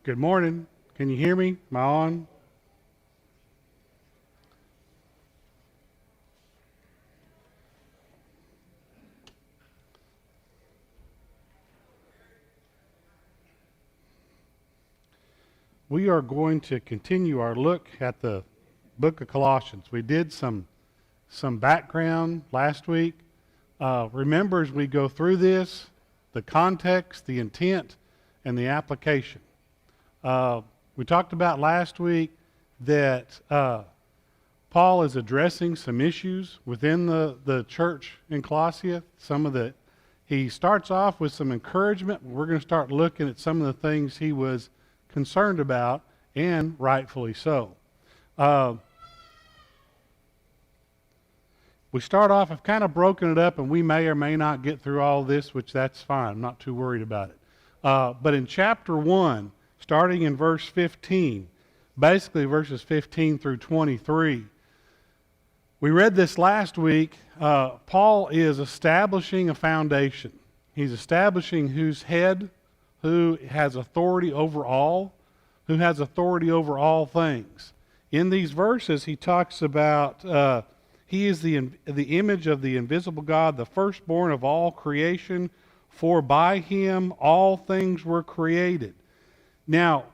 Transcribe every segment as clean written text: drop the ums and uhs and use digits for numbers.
Good morning. Can you hear me? Am I on? We are going to continue our look at the book of Colossians. We did some background last week. Remember, as we go through this, the context, the intent, and the application. We talked about last week that Paul is addressing some issues within the church in Colossia. He starts off with some encouragement. We're going to start looking at some of the things he was concerned about, and rightfully so. We start off, I've kind of broken it up, and we may or may not get through all this, which that's fine. I'm not too worried about it. But in chapter 1, starting in verse 15, basically verses 15 through 23, we read this last week. Paul is establishing a foundation. He's establishing who's head, who has authority over all, who has authority over all things. In these verses, he talks about he is the image of the invisible God, the firstborn of all creation, for by him all things were created. Now,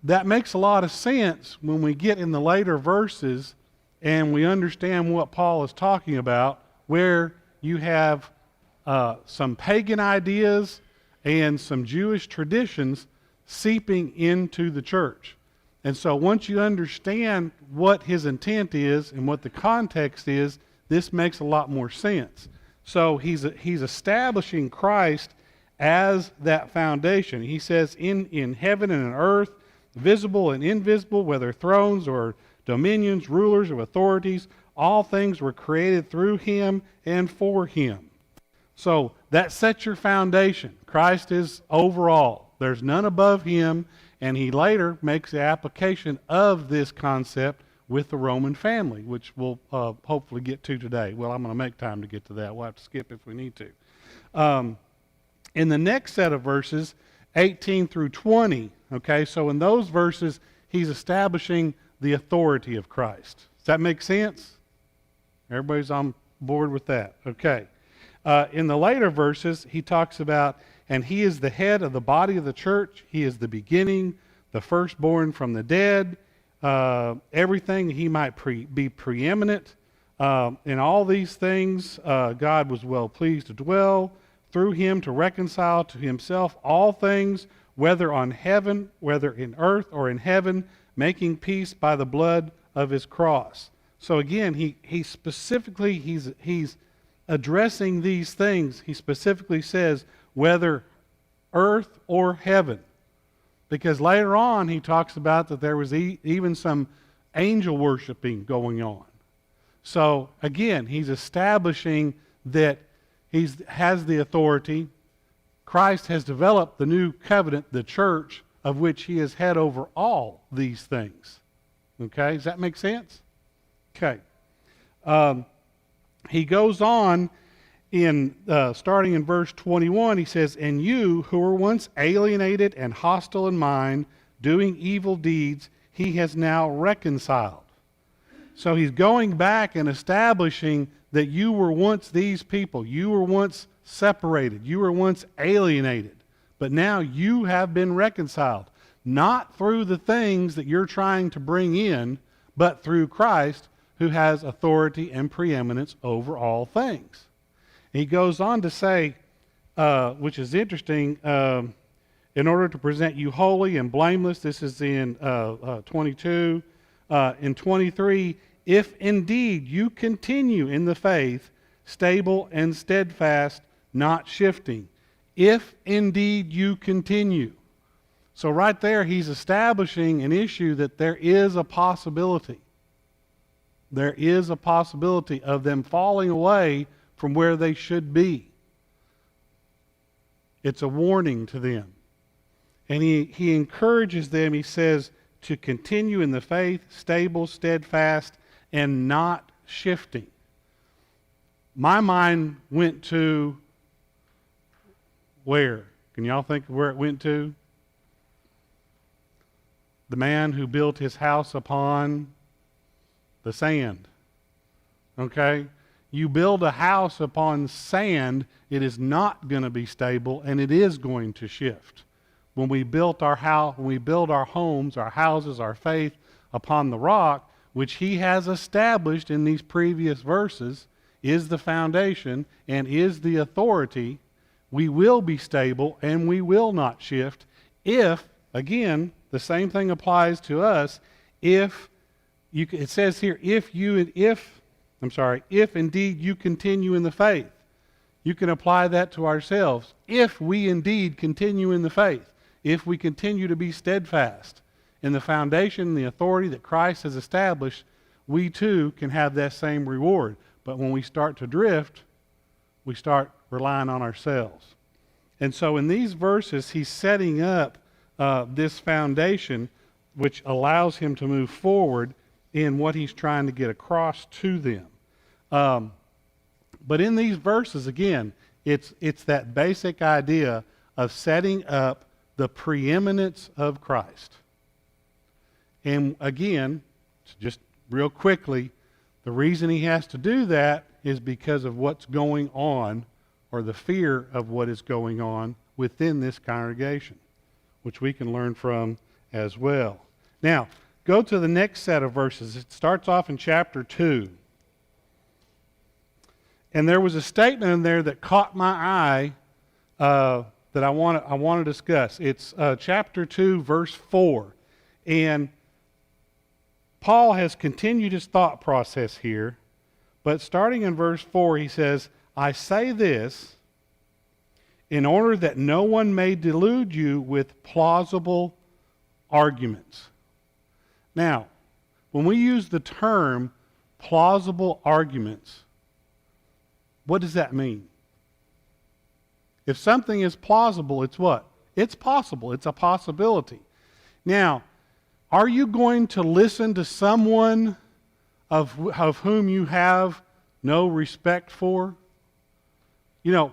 that makes a lot of sense when we get in the later verses and we understand what Paul is talking about, where you have some pagan ideas and some Jewish traditions seeping into the church. And so once you understand what his intent is and what the context is, this makes a lot more sense. So he's establishing Christ as that foundation. He says, in heaven and in earth, visible and invisible, whether thrones or dominions, rulers or authorities, all things were created through him and for him. So that sets your foundation. Christ is over all. There's none above him, and he later makes the application of this concept with the Roman family, which we'll hopefully get to today. Well, I'm going to make time to get to that. We'll have to skip if we need to. In the next set of verses, 18 through 20, okay, so in those verses, he's establishing the authority of Christ. Does that make sense? Everybody's on board with that? Okay. In the later verses, he talks about, and he is the head of the body of the church. He is the beginning, the firstborn from the dead, everything he might be preeminent. In all these things, God was well pleased to dwell through him to reconcile to himself all things, whether on heaven, whether in earth or in heaven, making peace by the blood of his cross. So again, he's addressing these things. He specifically says whether earth or heaven, because later on he talks about that there was even some angel worshiping going on. So again, he's establishing that he has the authority. Christ has developed the new covenant, the church, of which he is head over all these things. Okay, does that make sense? Okay. He goes on in starting in verse 21, he says, "And you who were once alienated and hostile in mind, doing evil deeds, he has now reconciled." So he's going back and establishing that you were once these people. You were once separated. You were once alienated. But now you have been reconciled. Not through the things that you're trying to bring in, but through Christ, who has authority and preeminence over all things. He goes on to say, which is interesting, in order to present you holy and blameless, this is in 22. In 23, if indeed you continue in the faith, stable and steadfast, not shifting. If indeed you continue. So right there, he's establishing an issue that there is a possibility. There is a possibility of them falling away from where they should be. It's a warning to them. And he encourages them, he says, to continue in the faith, stable, steadfast, and not shifting. My mind went to where? Can y'all think of where it went to? the man who built his house upon the sand. Okay? You build a house upon sand, it is not going to be stable, and it is going to shift. When we build our homes, our houses, our faith upon the rock, which he has established in these previous verses, is the foundation and is the authority, we will be stable and we will not shift if, again, the same thing applies to us, it says here, if indeed you continue in the faith. You can apply that to ourselves. If we indeed continue in the faith, if we continue to be steadfast in the foundation, the authority that Christ has established, we too can have that same reward. But when we start to drift, we start relying on ourselves. And so in these verses, he's setting up this foundation which allows him to move forward in what he's trying to get across to them. But in these verses, again, it's that basic idea of setting up the preeminence of Christ. And again, just real quickly, the reason he has to do that is because of what's going on, or the fear of what is going on within this congregation, which we can learn from as well. Now, go to the next set of verses. It starts off in chapter 2. And there was a statement in there that caught my eye that I want to discuss. It's chapter 2, verse 4. And Paul has continued his thought process here, but starting in verse 4, he says, I say this in order that no one may delude you with plausible arguments. Now, when we use the term plausible arguments, what does that mean? If something is plausible, it's what? It's possible. It's a possibility. Now, are you going to listen to someone of whom you have no respect for? You know,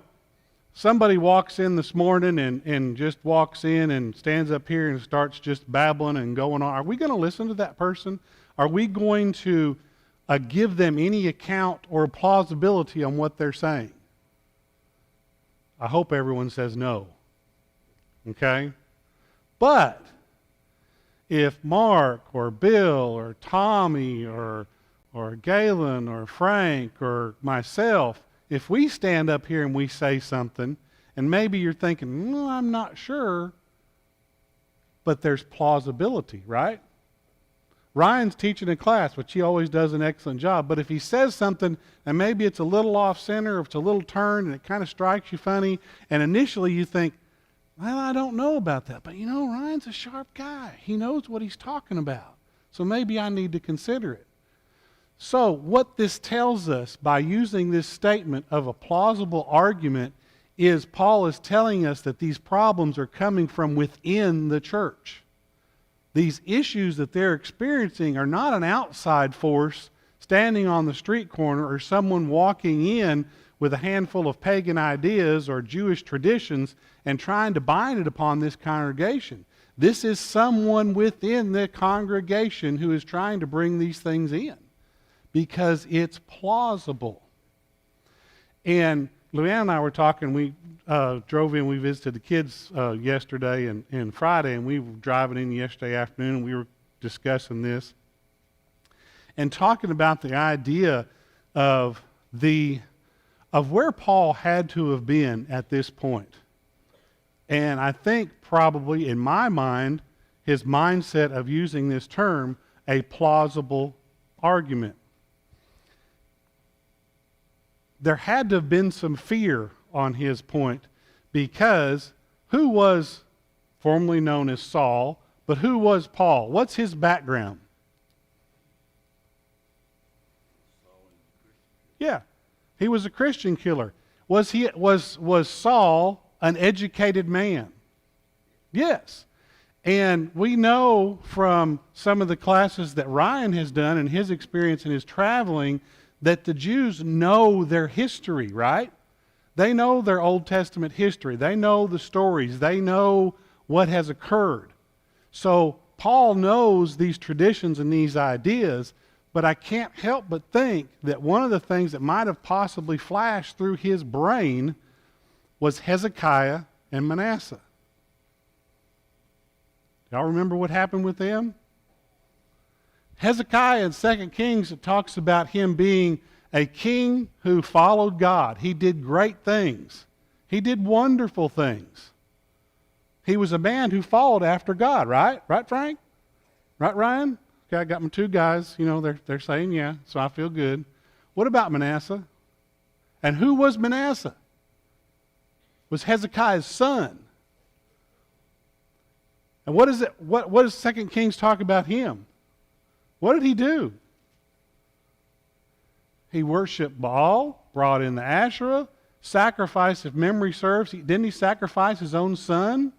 somebody walks in this morning and just walks in and stands up here and starts just babbling and going on. Are we going to listen to that person? Are we going to give them any account or plausibility on what they're saying? I hope everyone says no. Okay? But if Mark or Bill or Tommy or Galen or Frank or myself, if we stand up here and we say something, and maybe you're thinking, I'm not sure, but there's plausibility, right? Ryan's teaching a class, which he always does an excellent job, but if he says something and maybe it's a little off center, or it's a little turn and it kind of strikes you funny, and initially you think, well, I don't know about that, but Ryan's a sharp guy. He knows what he's talking about, so maybe I need to consider it. So what this tells us by using this statement of a plausible argument is Paul is telling us that these problems are coming from within the church. These issues that they're experiencing are not an outside force standing on the street corner or someone walking in with a handful of pagan ideas or Jewish traditions and trying to bind it upon this congregation. This is someone within the congregation who is trying to bring these things in because it's plausible. And Luann and I were talking, we drove in, we visited the kids yesterday and Friday, and we were driving in yesterday afternoon, and we were discussing this and talking about the idea of where Paul had to have been at this point. And I think probably, in my mind, his mindset of using this term, a plausible argument. There had to have been some fear on his point, because who was formerly known as Saul, but who was Paul? What's his background? Yeah, he was a Christian killer. Was Saul an educated man? Yes. And we know from some of the classes that Ryan has done and his experience in his traveling that the Jews know their history, right? They know their Old Testament history. They know the stories. They know what has occurred. So Paul knows these traditions and these ideas, but I can't help but think that one of the things that might have possibly flashed through his brain was Hezekiah and Manasseh. Y'all remember what happened with them? Hezekiah in 2 Kings, it talks about him being a king who followed God. He did great things. He did wonderful things. He was a man who followed after God, right? Right, Frank? Right, Ryan? Okay, I got my two guys. They're saying yeah, so I feel good. What about Manasseh? And who was Manasseh? Was Hezekiah's son. And what does 2 Kings talk about him? What did he do? He worshiped Baal, brought in the Asherah, sacrificed, if memory serves. Didn't he sacrifice his own son?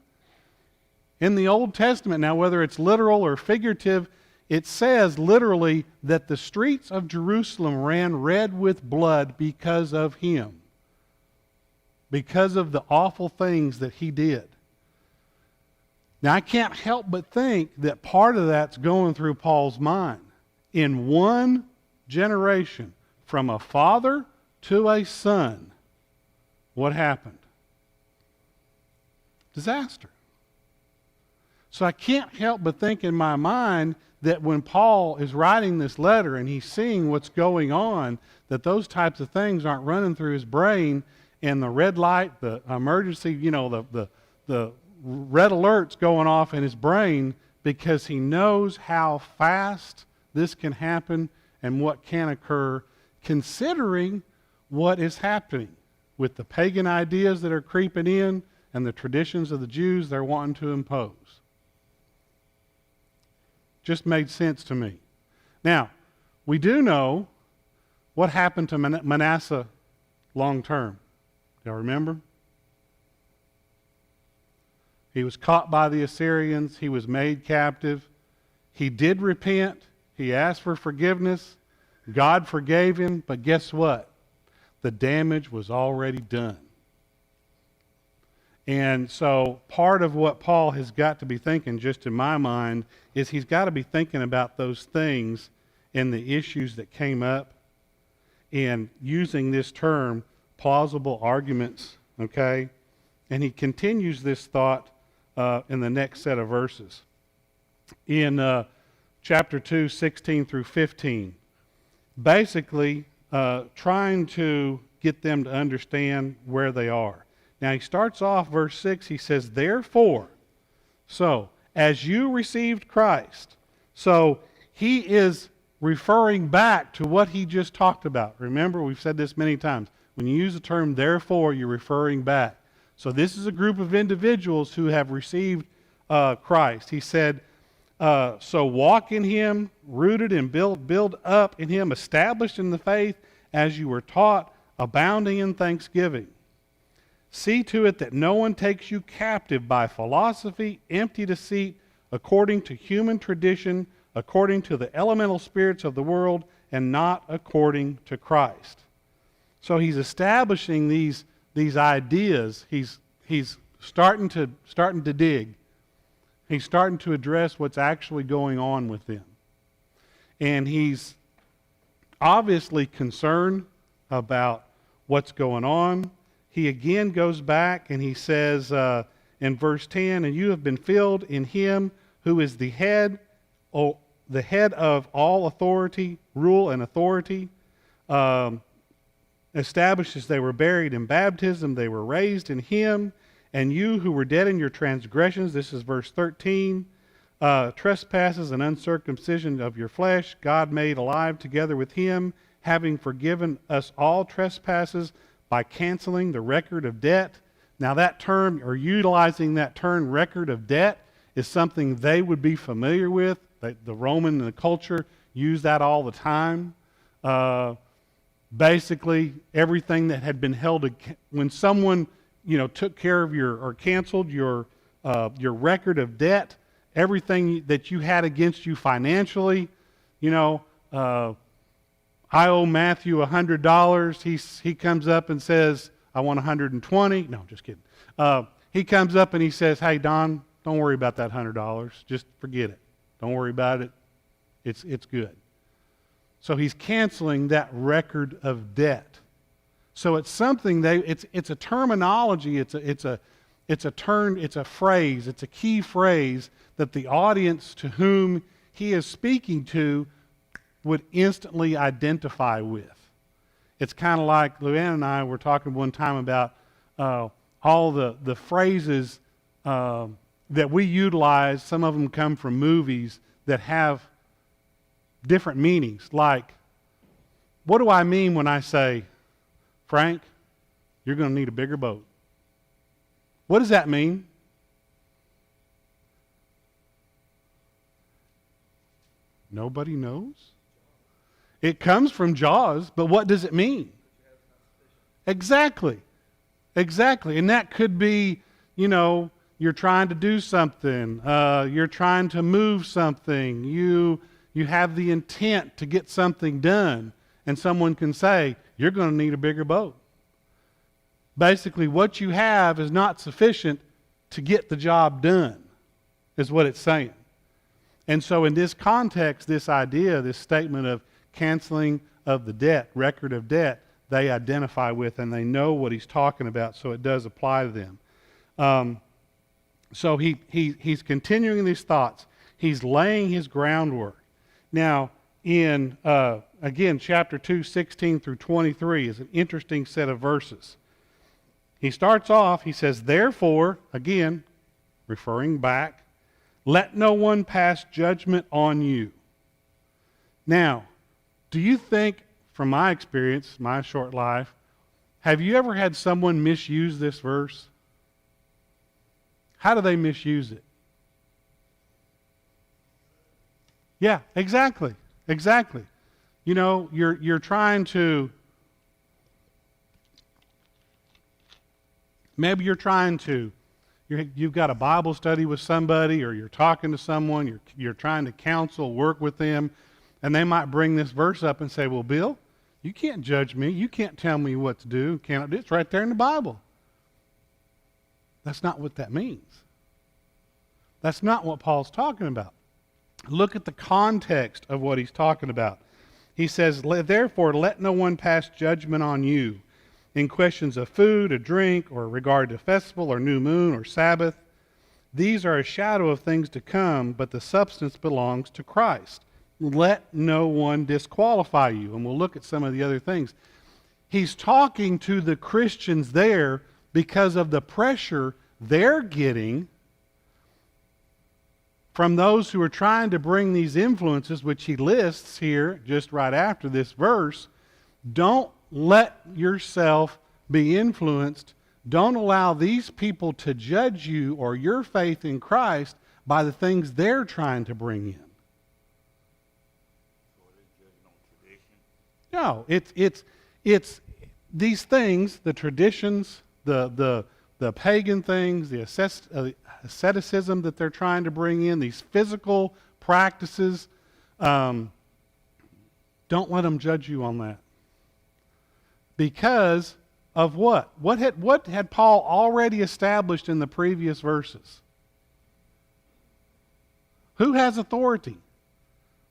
In the Old Testament, now whether it's literal or figurative, it says literally that the streets of Jerusalem ran red with blood because of him. Because of the awful things that he did. Now I can't help but think that part of that's going through Paul's mind. In one generation, from a father to a son, what happened? Disaster. So I can't help but think in my mind that when Paul is writing this letter and he's seeing what's going on, that those types of things aren't running through his brain, and the red light, the emergency, the red alerts going off in his brain, because he knows how fast this can happen and what can occur, considering what is happening with the pagan ideas that are creeping in and the traditions of the Jews they're wanting to impose. Just made sense to me. Now, we do know what happened to Manasseh long term. Y'all remember? He was caught by the Assyrians. He was made captive. He did repent. He asked for forgiveness. God forgave him. But guess what? The damage was already done. And so part of what Paul has got to be thinking, just in my mind, is he's got to be thinking about those things and the issues that came up, and using this term, plausible arguments, okay? And he continues this thought in the next set of verses. In chapter 2, 16 through 15, basically trying to get them to understand where they are. Now he starts off, verse 6, he says, therefore, so, as you received Christ. So he is referring back to what he just talked about. Remember, we've said this many times. When you use the term therefore, you're referring back. So this is a group of individuals who have received Christ. He said, so walk in him, rooted and build up in him, established in the faith as you were taught, abounding in thanksgiving. See to it that no one takes you captive by philosophy, empty deceit, according to human tradition, according to the elemental spirits of the world, and not according to Christ. So he's establishing these ideas. He's starting to dig. He's starting to address what's actually going on with them. And he's obviously concerned about what's going on. He again goes back and he says in verse 10, and you have been filled in him who is the head of all authority, rule and authority, established as they were buried in baptism, they were raised in him, and you who were dead in your transgressions, this is verse 13, trespasses and uncircumcision of your flesh, God made alive together with him, having forgiven us all trespasses by canceling the record of debt. Now that term, or utilizing that term record of debt, is something they would be familiar with. The Roman and the culture use that all the time. Basically, everything that had been held, when someone took care of or canceled your record of debt, everything that you had against you financially, I owe Matthew $100. He comes up and says, I want 120. No, just kidding. He comes up and he says, hey, Don, don't worry about that $100. Just forget it. Don't worry about it. It's good. So he's canceling that record of debt. So it's something it's a terminology, it's a phrase, it's a key phrase that the audience to whom he is speaking to would instantly identify with. It's kind of like Luann and I were talking one time about all the phrases that we utilize. Some of them come from movies that have different meanings. Like, what do I mean when I say, Frank, you're going to need a bigger boat? What does that mean? Nobody knows. It comes from Jaws, but what does it mean? Exactly. Exactly. And that could be, you're trying to do something. You're trying to move something. You have the intent to get something done. And someone can say, you're going to need a bigger boat. Basically, what you have is not sufficient to get the job done, is what it's saying. And so in this context, this idea, this statement of canceling of the debt, record of debt, they identify with and they know what he's talking about, so it does apply to them. So he's continuing these thoughts. He's laying his groundwork. Now, in, again, chapter 2, 16 through 23 is an interesting set of verses. He starts off, he says, therefore, again, referring back, let no one pass judgment on you. Now, do you think, from my experience, my short life, have you ever had someone misuse this verse? How do they misuse it? Yeah, exactly. Exactly. You're trying to, maybe you've got a Bible study with somebody, or you're talking to someone, you're trying to counsel, work with them, and they might bring this verse up and say, well, Bill, you can't judge me. You can't tell me what to do. It's right there in the Bible. That's not what that means. That's not what Paul's talking about. Look at the context of what he's talking about. He says, therefore, let no one pass judgment on you in questions of food or drink or regard to festival or new moon or Sabbath. These are a shadow of things to come, but the substance belongs to Christ. Let no one disqualify you. And we'll look at some of the other things. He's talking to the Christians there because of the pressure they're getting from those who are trying to bring these influences, which he lists here just right after this verse. Don't let yourself be influenced. Don't allow these people to judge you or your faith in Christ by the things they're trying to bring in. No, it's these things, the traditions, the pagan things, the asceticism that they're trying to bring in, these physical practices. Don't let them judge you on that. Because of what? What had Paul already established in the previous verses? Who has authority?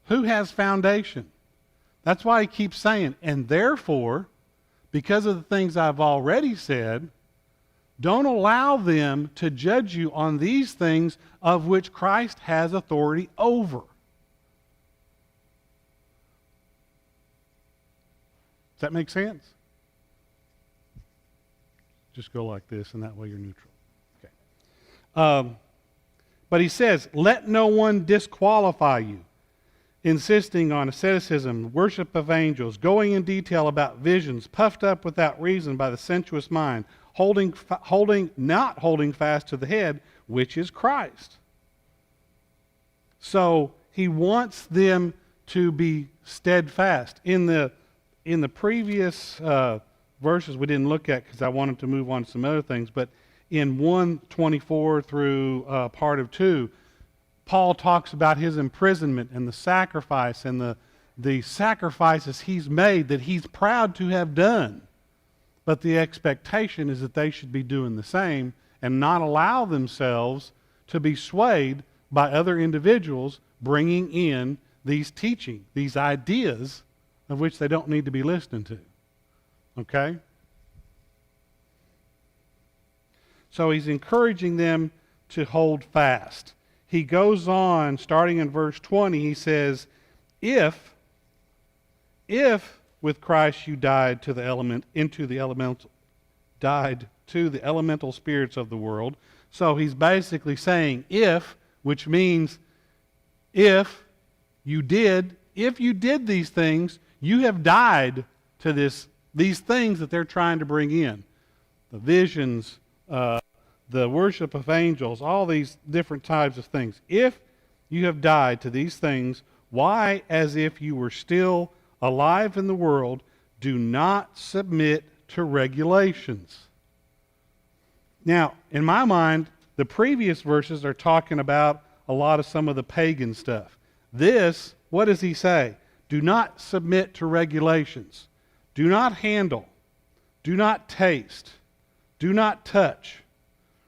Who has foundation? That's why he keeps saying, and therefore, because of the things I've already said, don't allow them to judge you on these things of which Christ has authority over. Does that make sense? Just go like this, and that way you're neutral. Okay. But he says, let no one disqualify you, insisting on asceticism, worship of angels, going in detail about visions, puffed up without reason by the sensuous mind, not holding fast to the head, which is Christ. So he wants them to be steadfast. In the previous verses we didn't look at because I wanted to move on to some other things, but in 1:24 through part of 2, Paul talks about his imprisonment and the sacrifice and the sacrifices he's made that he's proud to have done. But the expectation is that they should be doing the same and not allow themselves to be swayed by other individuals bringing in these teaching, these ideas of which they don't need to be listening to. Okay? So he's encouraging them to hold fast. He goes on, starting in verse 20, he says, if with Christ you died to the elemental spirits of the world. So he's basically saying if, which means if you did these things, you have died to these things that they're trying to bring in. The visions, the worship of angels, all these different types of things. If you have died to these things, why, as if you were still alive in the world, do not submit to regulations? Now, in my mind, the previous verses are talking about a lot of some of the pagan stuff. This, what does he say? Do not submit to regulations. Do not handle. Do not taste. Do not touch.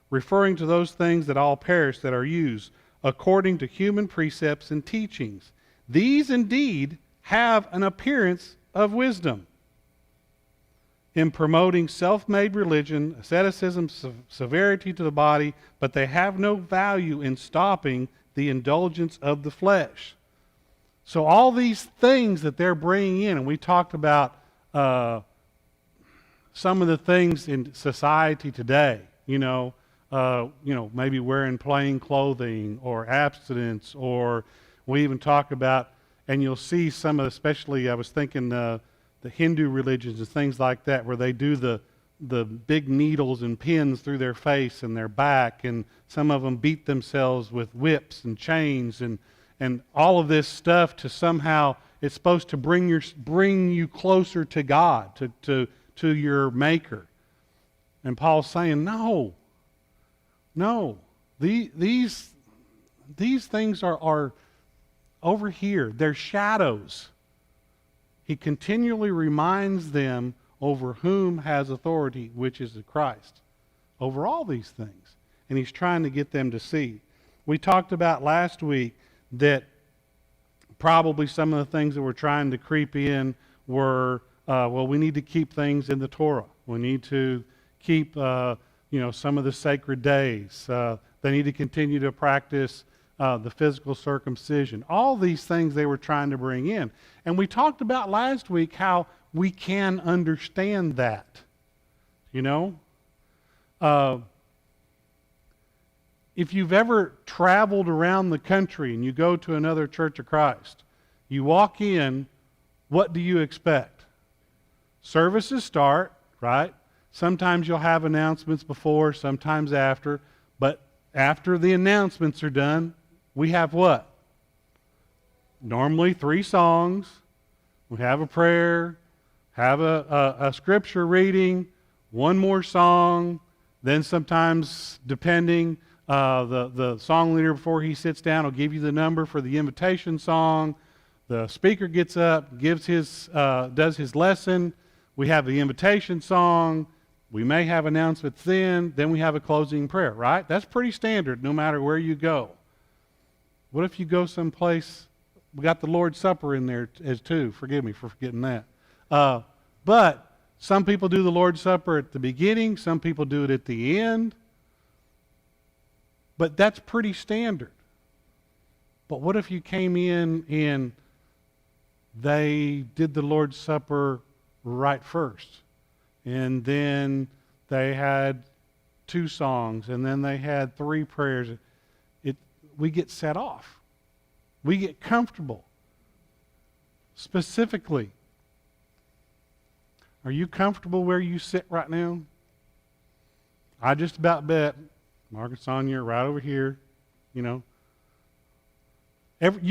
Referring to those things that all perish that are used according to human precepts and teachings. These indeed have an appearance of wisdom in promoting self-made religion, asceticism, severity to the body, but they have no value in stopping the indulgence of the flesh. So all these things that they're bringing in, and we talked about some of the things in society today, maybe wearing plain clothing or abstinence, or we even talk about, and you'll see some of, especially I was thinking the Hindu religions and things like that, where they do the big needles and pins through their face and their back, and some of them beat themselves with whips and chains and all of this stuff to somehow, it's supposed to bring you closer to God, to your Maker. And Paul's saying, no. These things are over here. They're shadows. He continually reminds them over whom has authority, which is the Christ, over all these things. And he's trying to get them to see. We talked about last week that probably some of the things that were trying to creep in were, we need to keep things in the Torah. We need to keep, some of the sacred days. They need to continue to practice the physical circumcision. All these things they were trying to bring in. And we talked about last week how we can understand that. If you've ever traveled around the country and you go to another Church of Christ, you walk in, what do you expect? Services start, right? Sometimes you'll have announcements before, sometimes after, but after the announcements are done, we have what? Normally 3 songs. We have a prayer, have a scripture reading, one more song, then sometimes, depending, the song leader, before he sits down, will give you the number for the invitation song. The speaker gets up, does his lesson. We have the invitation song. We may have announcements then we have a closing prayer, right? That's pretty standard no matter where you go. What if you go someplace, we got the Lord's Supper in there as too. Forgive me for forgetting that. But some people do the Lord's Supper at the beginning, some people do it at the end. But that's pretty standard. But what if you came in and they did the Lord's Supper right first? And then they had 2 songs, and then they had 3 prayers. We get set off. We get comfortable. Specifically, are you comfortable where you sit right now? I just about bet Mark and Sonia are right over here, you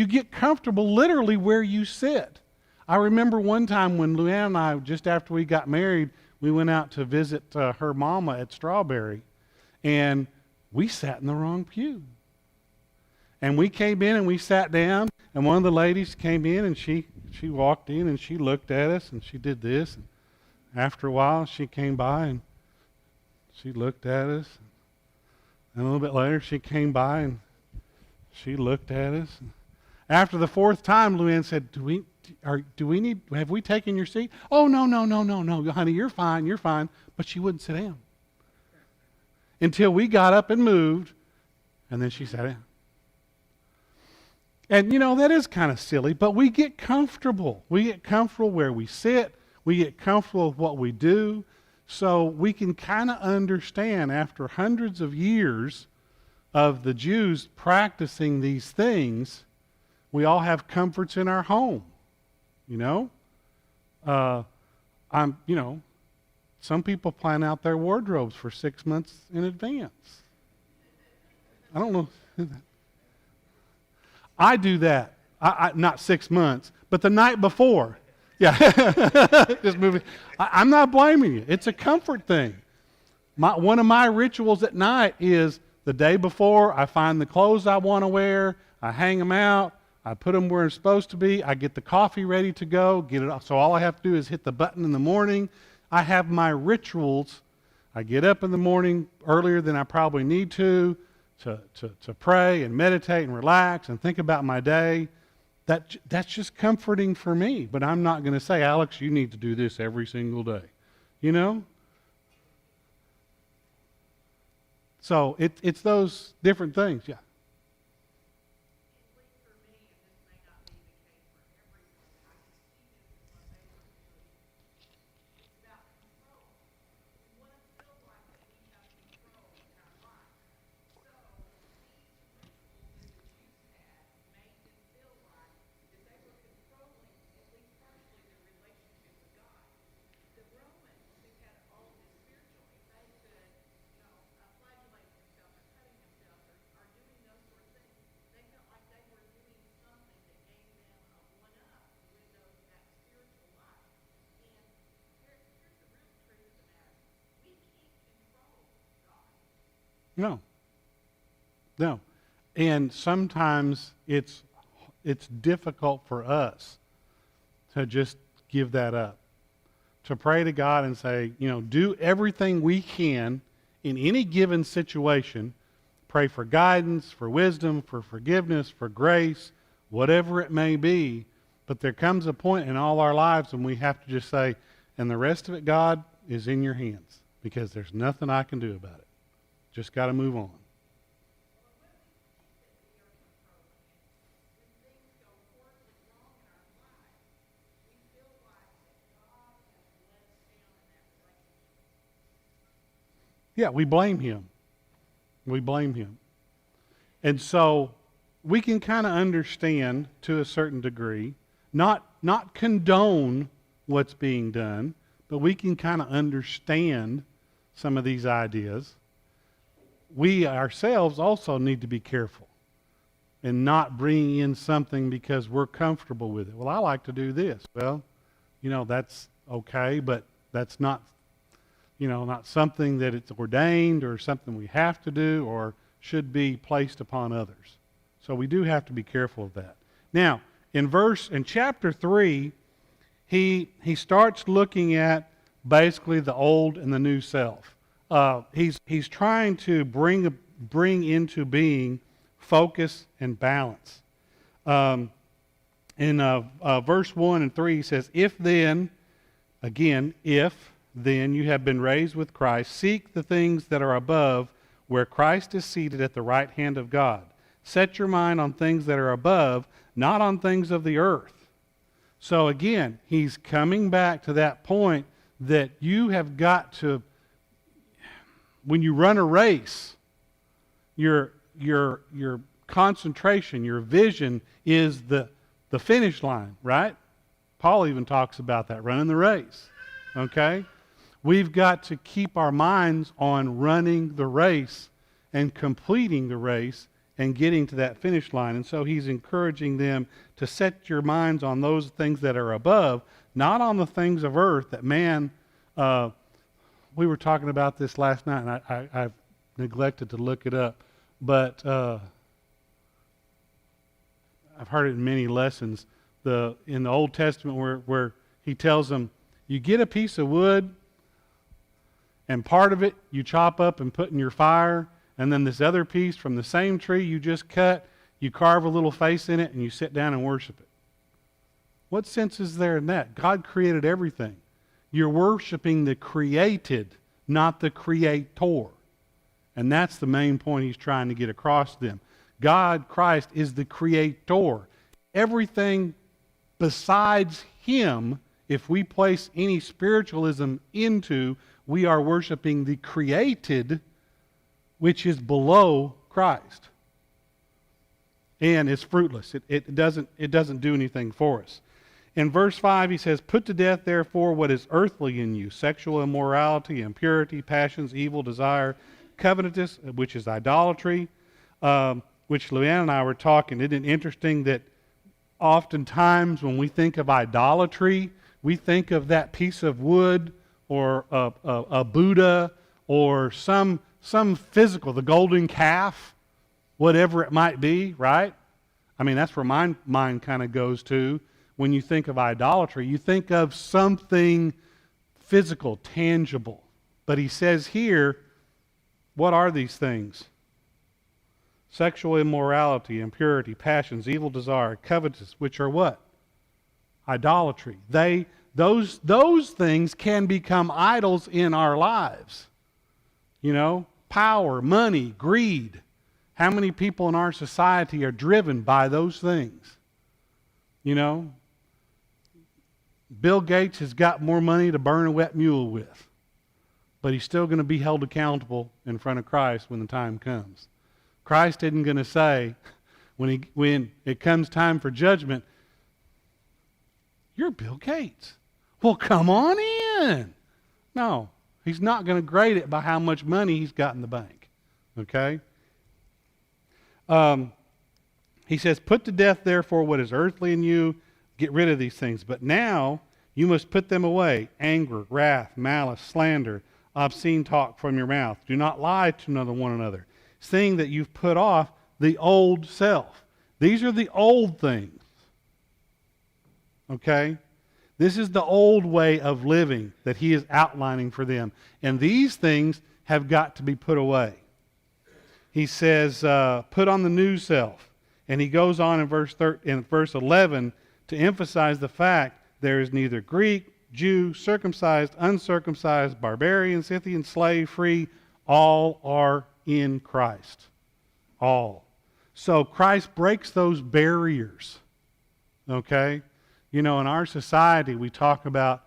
get comfortable literally where you sit. I remember one time when Luann and I, just after we got married, we went out to visit her mama at Strawberry, and we sat in the wrong pew. And we came in and we sat down, and one of the ladies came in and she walked in and she looked at us and she did this. And after a while, she came by and she looked at us. And a little bit later, she came by and She looked at us. After the fourth time, Luann said, have we taken your seat? Oh, no, honey, you're fine. But she wouldn't sit down. Until we got up and moved, and then she sat down. And, that is kind of silly, but we get comfortable. We get comfortable where we sit. We get comfortable with what we do. So we can kind of understand after hundreds of years of the Jews practicing these things, we all have comforts in our home. Some people plan out their wardrobes for 6 months in advance. I don't know. I do that. Not 6 months, but the night before. Yeah, just moving. I'm not blaming you. It's a comfort thing. One of my rituals at night is the day before, I find the clothes I want to wear, I hang them out, I put them where it's supposed to be, I get the coffee ready to go, get it. So all I have to do is hit the button in the morning. I have my rituals. I get up in the morning earlier than I probably need to pray and meditate and relax and think about my day. That's just comforting for me. But I'm not going to say, Alex, you need to do this every single day. So it's those different things, yeah. No. And sometimes it's difficult for us to just give that up. To pray to God and say, do everything we can in any given situation. Pray for guidance, for wisdom, for forgiveness, for grace, whatever it may be. But there comes a point in all our lives when we have to just say, and the rest of it, God, is in your hands. Because there's nothing I can do about it. Just got to move on. Yeah, we blame him. And so we can kind of understand to a certain degree, not condone what's being done, but we can kind of understand some of these ideas. We ourselves also need to be careful and not bring in something because we're comfortable with it. Well, I like to do this. Well, that's okay, but that's not something that it's ordained or something we have to do or should be placed upon others. So we do have to be careful of that. Now, in chapter 3, he starts looking at basically the old and the new self. He's trying to bring into being focus and balance. In verse 1 and 3, he says, if then you have been raised with Christ, seek the things that are above, where Christ is seated at the right hand of God. Set your mind on things that are above, not on things of the earth. So again, he's coming back to that point that you have got to, when you run a race, your concentration, your vision is the finish line, right? Paul even talks about that, running the race. Okay? We've got to keep our minds on running the race and completing the race and getting to that finish line. And so he's encouraging them to set your minds on those things that are above, not on the things of earth that man, we were talking about this last night, and I've neglected to look it up, but I've heard it in many lessons. In the Old Testament where he tells them, you get a piece of wood, and part of it you chop up and put in your fire, and then this other piece from the same tree you just cut, You carve a little face in it and you sit down and worship it. What sense is there in that? God created everything. You're worshiping the created, not the creator. And that's the main point he's trying to get across to them. God, Christ, is the creator. Everything besides him, if we place any spiritualism into, we are worshiping the created, which is below Christ. And it's fruitless. It doesn't do anything for us. In verse 5, he says, "Put to death, therefore, what is earthly in you, sexual immorality, impurity, passions, evil desire, covetousness, which is idolatry," which Luann and I were talking. Isn't it interesting that oftentimes when we think of idolatry, we think of that piece of wood or a Buddha or some physical, the golden calf, whatever it might be, right? I mean, that's where my mind kind of goes to. When you think of idolatry, you think of something physical, tangible. But he says here, what are these things? Sexual immorality, impurity, passions, evil desire, covetousness, which are what? Idolatry. Those things can become idols in our lives. You know, power, money, greed. How many people in our society are driven by those things? You know, Bill Gates has got more money to burn a wet mule with, but he's still going to be held accountable in front of Christ when the time comes. Christ isn't going to say, when it comes time for judgment, "You're Bill Gates. Well, come on in." No, he's not going to grade it by how much money he's got in the bank. Okay? He says, "Put to death, therefore, what is earthly in you." Get rid of these things. "But now you must put them away: anger, wrath, malice, slander, obscene talk from your mouth. Do not lie to one another, seeing that you've put off the old self." These are the old things. Okay? This is the old way of living that he is outlining for them. And these things have got to be put away. He says, "Put on the new self." And he goes on in verse 11 to emphasize the fact there is neither Greek, Jew, circumcised, uncircumcised, barbarian, Scythian, slave, free. All are in Christ. All. So Christ breaks those barriers. Okay? You know, in our society we talk about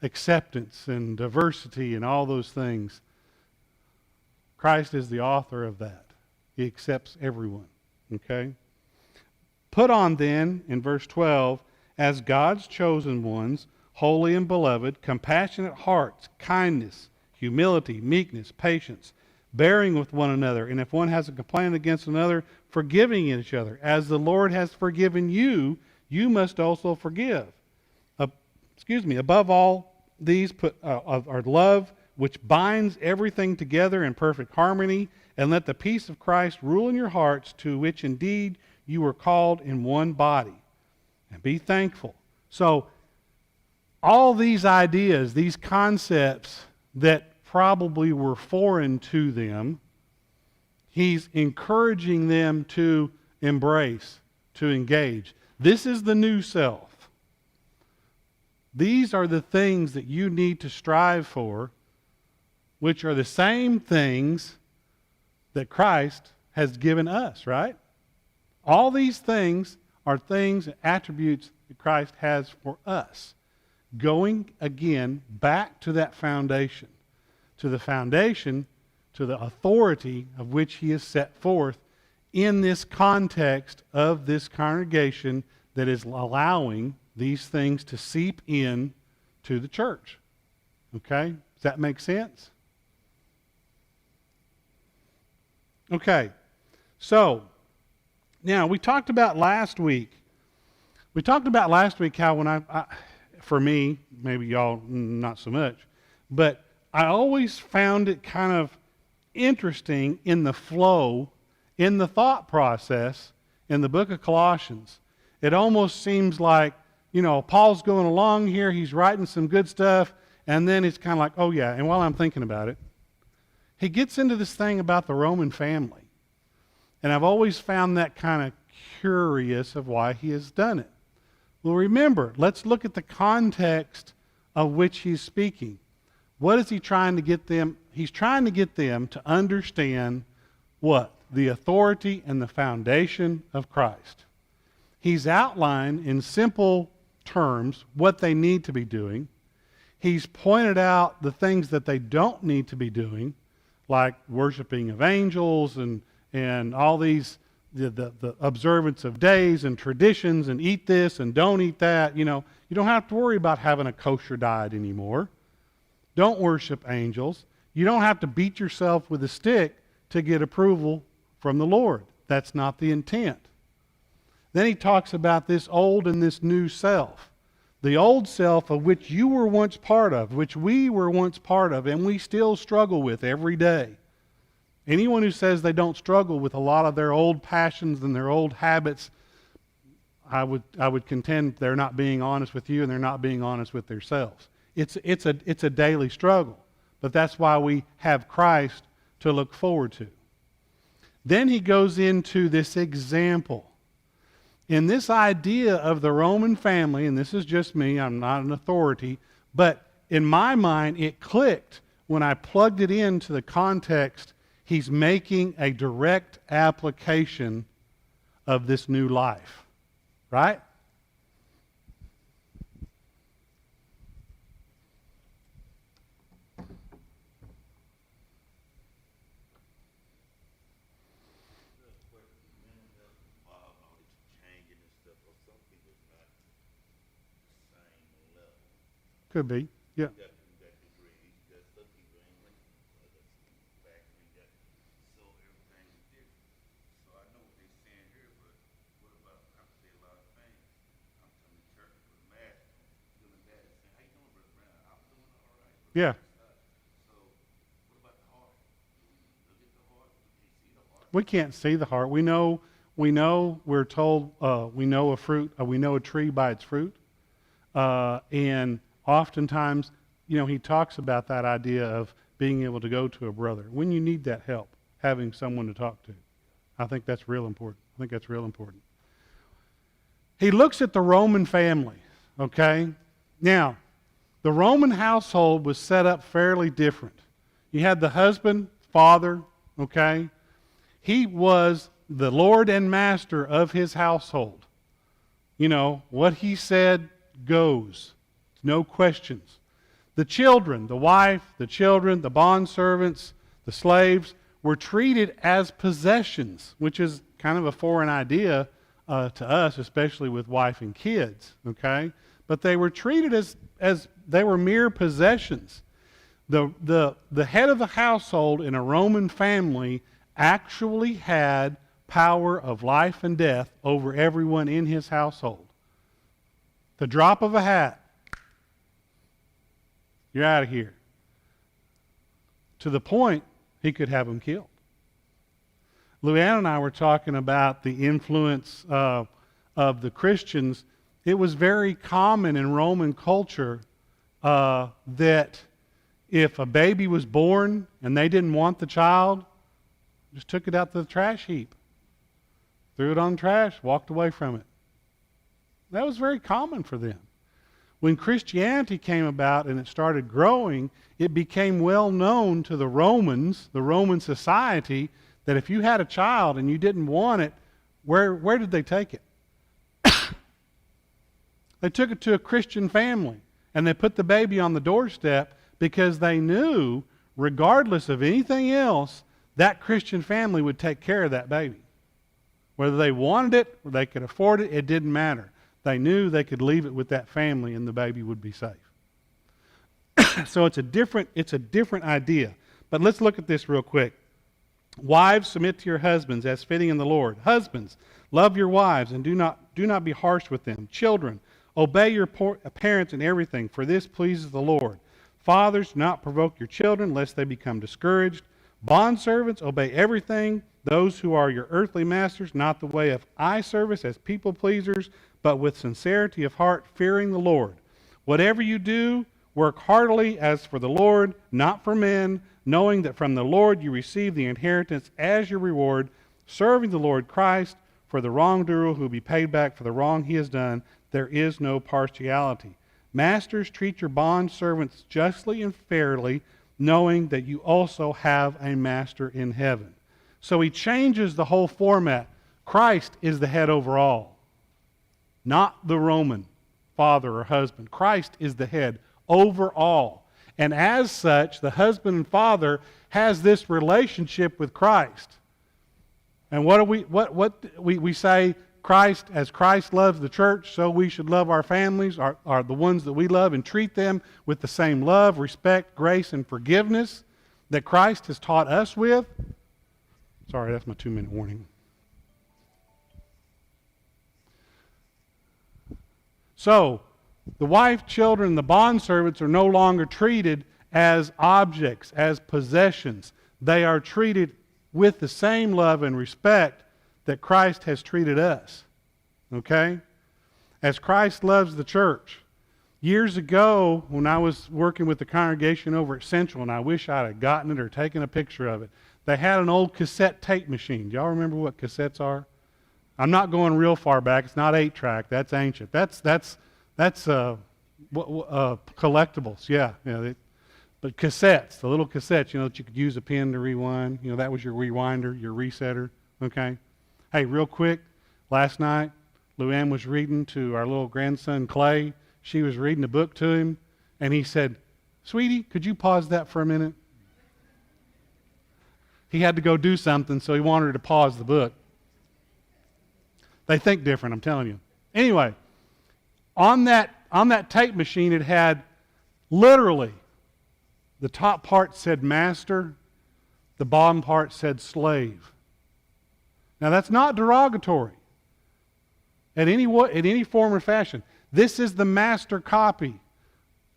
acceptance and diversity and all those things. Christ is the author of that. He accepts everyone. Okay? "Put on then," in verse 12, "as God's chosen ones, holy and beloved, compassionate hearts, kindness, humility, meekness, patience, bearing with one another, and if one has a complaint against another, forgiving each other. As the Lord has forgiven you, you must also forgive." Above all these put our love, which binds everything together in perfect harmony, and let the peace of Christ rule in your hearts, to which indeed you were called in one body. And be thankful. So, all these ideas, these concepts that probably were foreign to them, he's encouraging them to embrace, to engage. This is the new self. These are the things that you need to strive for, which are the same things that Christ has given us, right? All these things are things and attributes that Christ has for us. Going again back to that foundation, to the authority of which he has set forth in this context of this congregation that is allowing these things to seep in to the church. Okay? Does that make sense? Okay. So, now we talked about last week. How when for me, maybe y'all not so much, but I always found it kind of interesting in the flow, in the thought process in the book of Colossians. It almost seems like, you know, Paul's going along here, he's writing some good stuff, and then it's kind of like, oh yeah, and while I'm thinking about it, he gets into this thing about the Roman family. And I've always found that kind of curious of why he has done it. Well, remember, let's look at the context of which he's speaking. What is he trying to get them? He's trying to get them to understand what? The authority and the foundation of Christ. He's outlined in simple terms what they need to be doing. He's pointed out the things that they don't need to be doing, like worshiping of angels and all these, the observance of days and traditions and eat this and don't eat that. You know, you don't have to worry about having a kosher diet anymore. Don't worship angels. You don't have to beat yourself with a stick to get approval from the Lord. That's not the intent. Then he talks about this old and this new self. The old self of which you were once part of, which we were once part of, and we still struggle with every day. Anyone who says they don't struggle with a lot of their old passions and their old habits, I would contend they're not being honest with you and they're not being honest with themselves. It's a daily struggle, but that's why we have Christ to look forward to. Then he goes into this example. In this idea of the Roman family, and this is just me, I'm not an authority, but in my mind it clicked when I plugged it into the context. He's making a direct application of this new life, right? Could be, yeah. Yeah. We can't see the heart. We know, we're told, we know a tree by its fruit. And oftentimes, he talks about that idea of being able to go to a brother when you need that help, having someone to talk to. I think that's real important. He looks at the Roman family, okay? Now, the Roman household was set up fairly different. You had the husband, father, okay? He was the Lord and master of his household. What he said goes. No questions. The children, the wife, the children, the bondservants, the slaves were treated as possessions, which is kind of a foreign idea to us, especially with wife and kids, okay? But they were treated as they were mere possessions. The head of the household in a Roman family actually had power of life and death over everyone in his household. The drop of a hat, you're out of here. To the point, he could have them killed. Luann and I were talking about the influence of the Christians. It was very common in Roman culture that if a baby was born and they didn't want the child, just took it out to the trash heap, threw it on the trash, walked away from it. That was very common for them. When Christianity came about and it started growing, it became well known to the Romans, the Roman society, that if you had a child and you didn't want it, where did they take it? They took it to a Christian family, and they put the baby on the doorstep because they knew, regardless of anything else, that Christian family would take care of that baby. Whether they wanted it or they could afford it, it didn't matter. They knew they could leave it with that family and the baby would be safe. So it's a different idea. But let's look at this real quick. Wives, submit to your husbands as fitting in the Lord. Husbands, love your wives and do not be harsh with them. Children, obey your parents in everything, for this pleases the Lord. Fathers, do not provoke your children, lest they become discouraged. Bondservants, obey everything. Those who are your earthly masters, not the way of eye service as people pleasers, but with sincerity of heart, fearing the Lord. Whatever you do, work heartily as for the Lord, not for men, knowing that from the Lord you receive the inheritance as your reward. serving the Lord Christ. For the wrongdoer who will be paid back for the wrong he has done, there is no partiality. Masters, treat your bondservants justly and fairly, knowing that you also have a master in heaven. So he changes the whole format. Christ is the head over all, not the Roman father or husband. Christ is the head over all. And as such, the husband and father has this relationship with Christ. And what we say, Christ, as Christ loves the church, so we should love our families, are the ones that we love, and treat them with the same love, respect, grace, and forgiveness that Christ has taught us with. Sorry, that's my 2-minute warning. So, the wife, children, the bondservants are no longer treated as objects, as possessions. They are treated with the same love and respect that Christ has treated us. Okay? As Christ loves the church. Years ago, when I was working with the congregation over at Central, and I wish I'd have gotten it or taken a picture of it, they had an old cassette tape machine. Do y'all remember what cassettes are? I'm not going real far back. It's not 8-track. That's ancient. That's collectibles. Yeah. But cassettes, the little cassettes, that you could use a pen to rewind. That was your rewinder, your resetter. Okay. Hey, real quick, last night, Luann was reading to our little grandson, Clay. She was reading a book to him, and he said, "Sweetie, could you pause that for a minute?" He had to go do something, so he wanted her to pause the book. They think different, I'm telling you. Anyway, on that tape machine, it had literally, the top part said master, the bottom part said slave. Now that's not derogatory in any form or fashion. This is the master copy.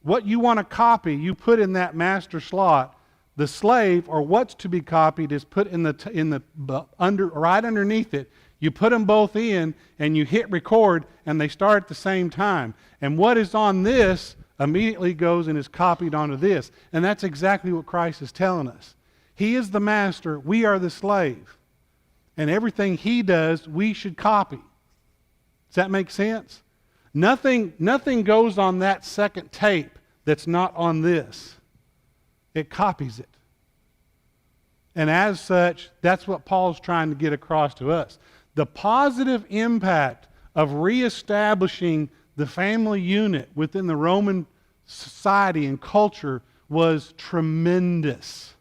What you want to copy, you put in that master slot. The slave, or what's to be copied, is put right underneath it. You put them both in, and you hit record, and they start at the same time. And what is on this immediately goes and is copied onto this. And that's exactly what Christ is telling us. He is the master, we are the slave. And everything he does, we should copy. Does that make sense? Nothing goes on that second tape that's not on this. It copies it. And as such, that's what Paul's trying to get across to us. The positive impact of reestablishing the family unit within the Roman society and culture was tremendous.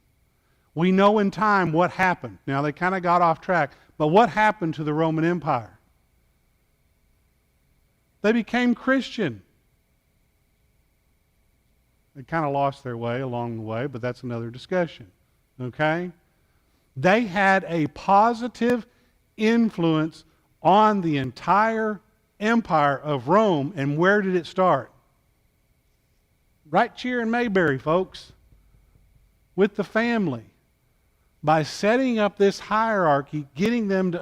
We know in time what happened. Now, they kind of got off track, but what happened to the Roman Empire? They became Christian. They kind of lost their way along the way, but that's another discussion. Okay? They had a positive influence on the entire empire of Rome. And where did it start? Right here in Mayberry, folks. With the family. By setting up this hierarchy, getting them to